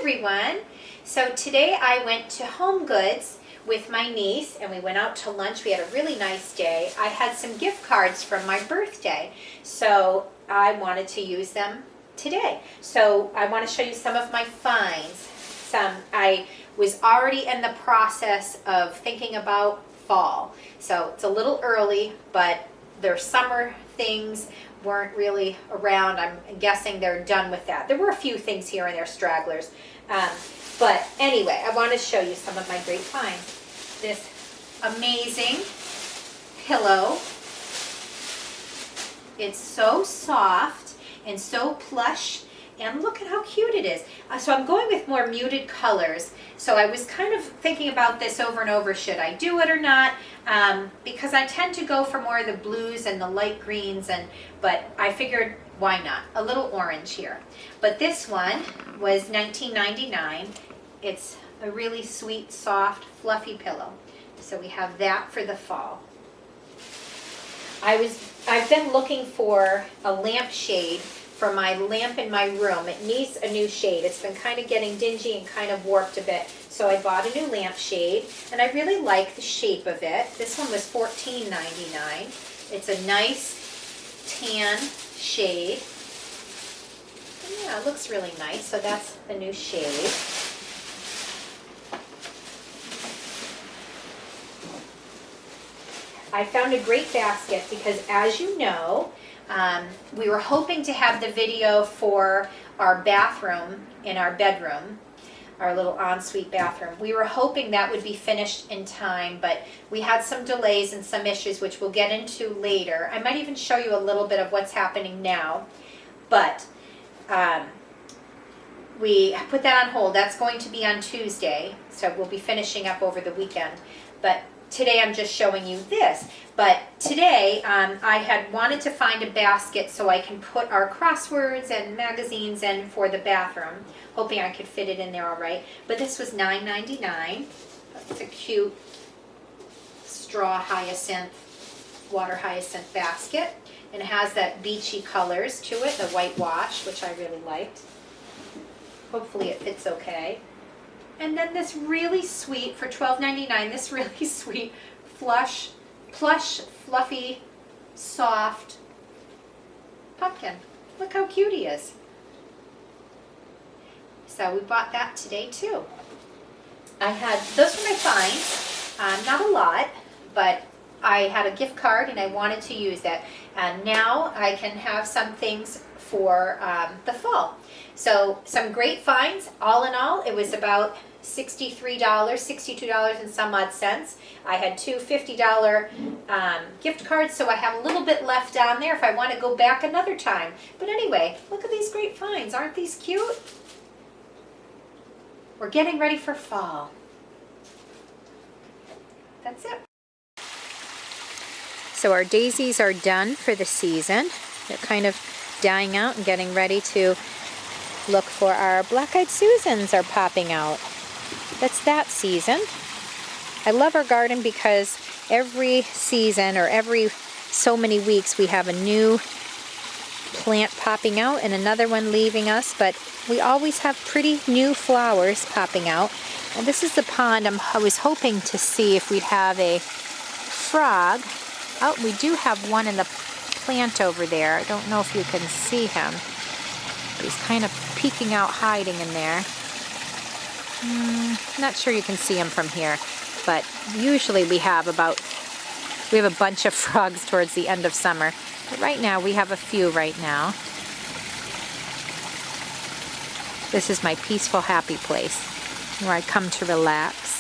everyone. So today I went to Home Goods with my niece and we went out to lunch. We had a really nice day. I had some gift cards from my birthday, so I wanted to use them today. So I want to show you some of my finds. I was already in the process of thinking about fall, so it's a little early, but their summer things weren't really around. I'm guessing they're done with that. There were a few things here and there, stragglers. But anyway, I want to show you some of my great finds. This amazing pillow. It's so soft and so plush, and look at how cute it is. So I'm going with more muted colors. So I was kind of thinking about this over and over, should I do it or not? Because I tend to go for more of the blues and the light greens, but I figured why not? A little orange here. But this one was $19.99. It's a really sweet, soft, fluffy pillow. So we have that for the fall. I've been looking for a lampshade for my lamp in my room. It needs a new shade. It's been kind of getting dingy and kind of warped a bit. So I bought a new lampshade, and I really like the shape of it. This one was $14.99. It's a nice tan shade. And yeah, it looks really nice. So that's the new shade. I found a great basket because, as you know, we were hoping to have the video for our bathroom in our bedroom, our little ensuite bathroom. We were hoping that would be finished in time, but we had some delays and some issues, which we'll get into later. I might even show you a little bit of what's happening now, but we put that on hold. That's going to be on Tuesday, so we'll be finishing up over the weekend. But today I'm just showing you this. But today I had wanted to find a basket so I can put our crosswords and magazines in for the bathroom, hoping I could fit it in there all right. But this was $9.99. It's a cute straw hyacinth, water hyacinth basket. And it has that beachy colors to it, the white wash, which I really liked. Hopefully it fits okay. And then this really sweet, for $12.99, this really sweet, plush, fluffy, soft pumpkin. Look how cute he is. So we bought that today too. Those were my finds. Not a lot, but I had a gift card and I wanted to use that. And now I can have some things for the fall. So some great finds. All in all, it was about $63, $62 and some odd cents. I had two $50 gift cards, so I have a little bit left down there if I want to go back another time. But anyway, look at these great finds. Aren't these cute? We're getting ready for fall. That's it. So our daisies are done for the season. They're kind of dying out and getting ready to look for our black-eyed Susans are popping out. That's that season. I love our garden because every season or every so many weeks we have a new plant popping out and another one leaving us, but we always have pretty new flowers popping out. And this is the pond. I was hoping to see if we'd have a frog. Oh, we do have one in the plant over there. I don't know if you can see him. He's kind of peeking out, hiding in there. Not sure you can see him from here, but usually we have a bunch of frogs towards the end of summer. But right now we have a few right now. This is my peaceful, happy place where I come to relax.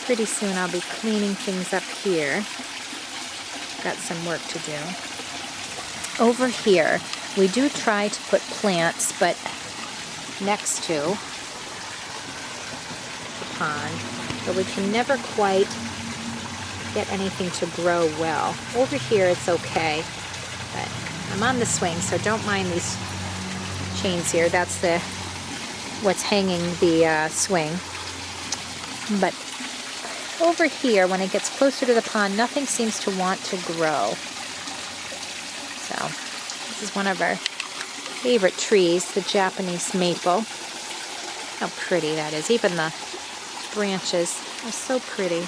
Pretty soon I'll be cleaning things up here. Got some work to do. Over here, we do try to put plants, but next to the pond, but we can never quite get anything to grow well. Over here it's okay, but I'm on the swing, so don't mind these chains here. That's the what's hanging the swing. But over here, when it gets closer to the pond, nothing seems to want to grow. So this is one of our favorite trees, the Japanese maple. How pretty that is. Even the branches are so pretty.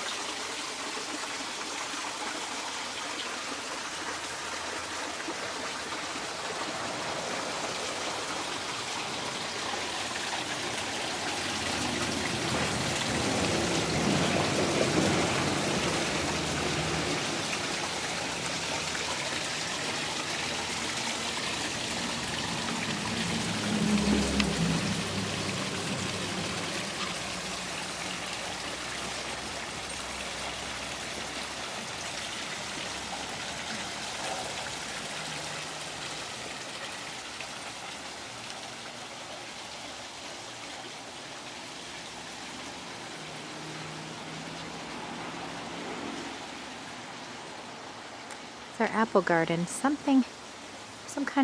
Our apple garden, some kind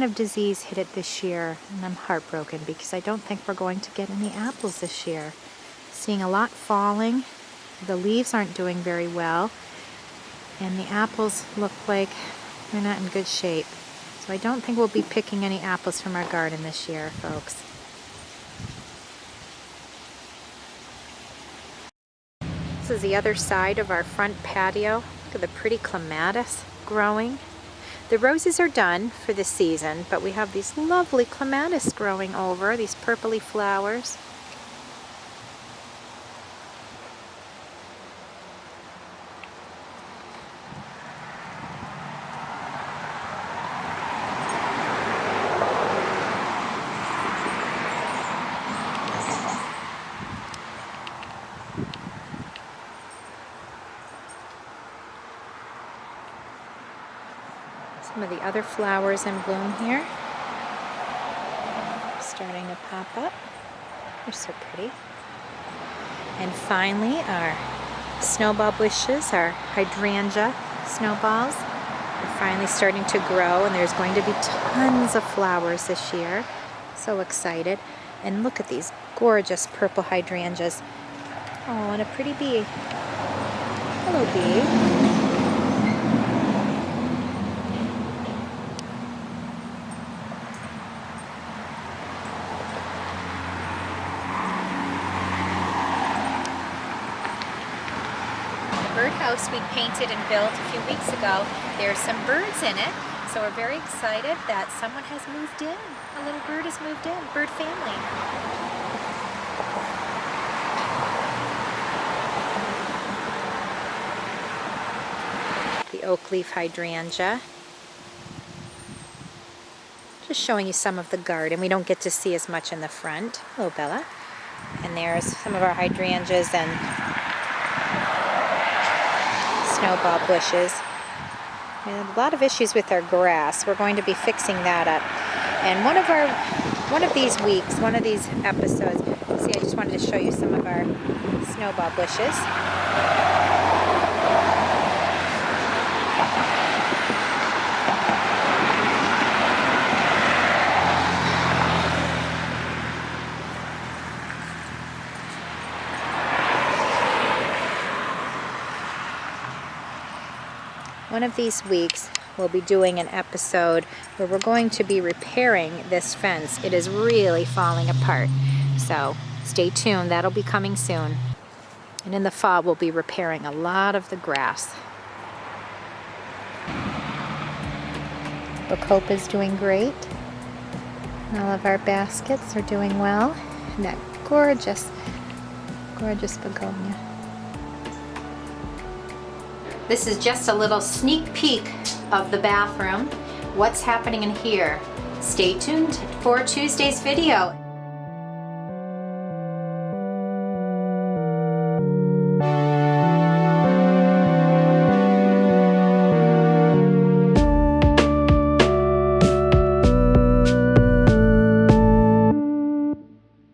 of disease hit it this year, and I'm heartbroken because I don't think we're going to get any apples this year. Seeing a lot falling, the leaves aren't doing very well, and the apples look like they're not in good shape. So I don't think we'll be picking any apples from our garden this year, folks. This is the other side of our front patio. Look at the pretty clematis growing. The roses are done for this season, but we have these lovely clematis growing over, these purpley flowers. Some of the other flowers in bloom here, starting to pop up. They're so pretty. And finally, our snowball bushes, our hydrangea snowballs, are finally starting to grow, and there's going to be tons of flowers this year. So excited. And look at these gorgeous purple hydrangeas. Oh, and a pretty bee. Hello, bee. Birdhouse we painted and built a few weeks ago. There's some birds in it, so we're very excited that someone has moved in. A little bird has moved in, bird family. The oak leaf hydrangea. Just showing you some of the garden. We don't get to see as much in the front. Hello, Bella. And there's some of our hydrangeas and snowball bushes. We have a lot of issues with our grass. We're going to be fixing that up. And one of these weeks, one of these episodes, see, I just wanted to show you some of our snowball bushes. One of these weeks, we'll be doing an episode where we're going to be repairing this fence. It is really falling apart. So stay tuned, that'll be coming soon. And in the fall, we'll be repairing a lot of the grass. Bacopa is doing great. All of our baskets are doing well. And that gorgeous, gorgeous begonia. This is just a little sneak peek of the bathroom. What's happening in here? Stay tuned for Tuesday's video.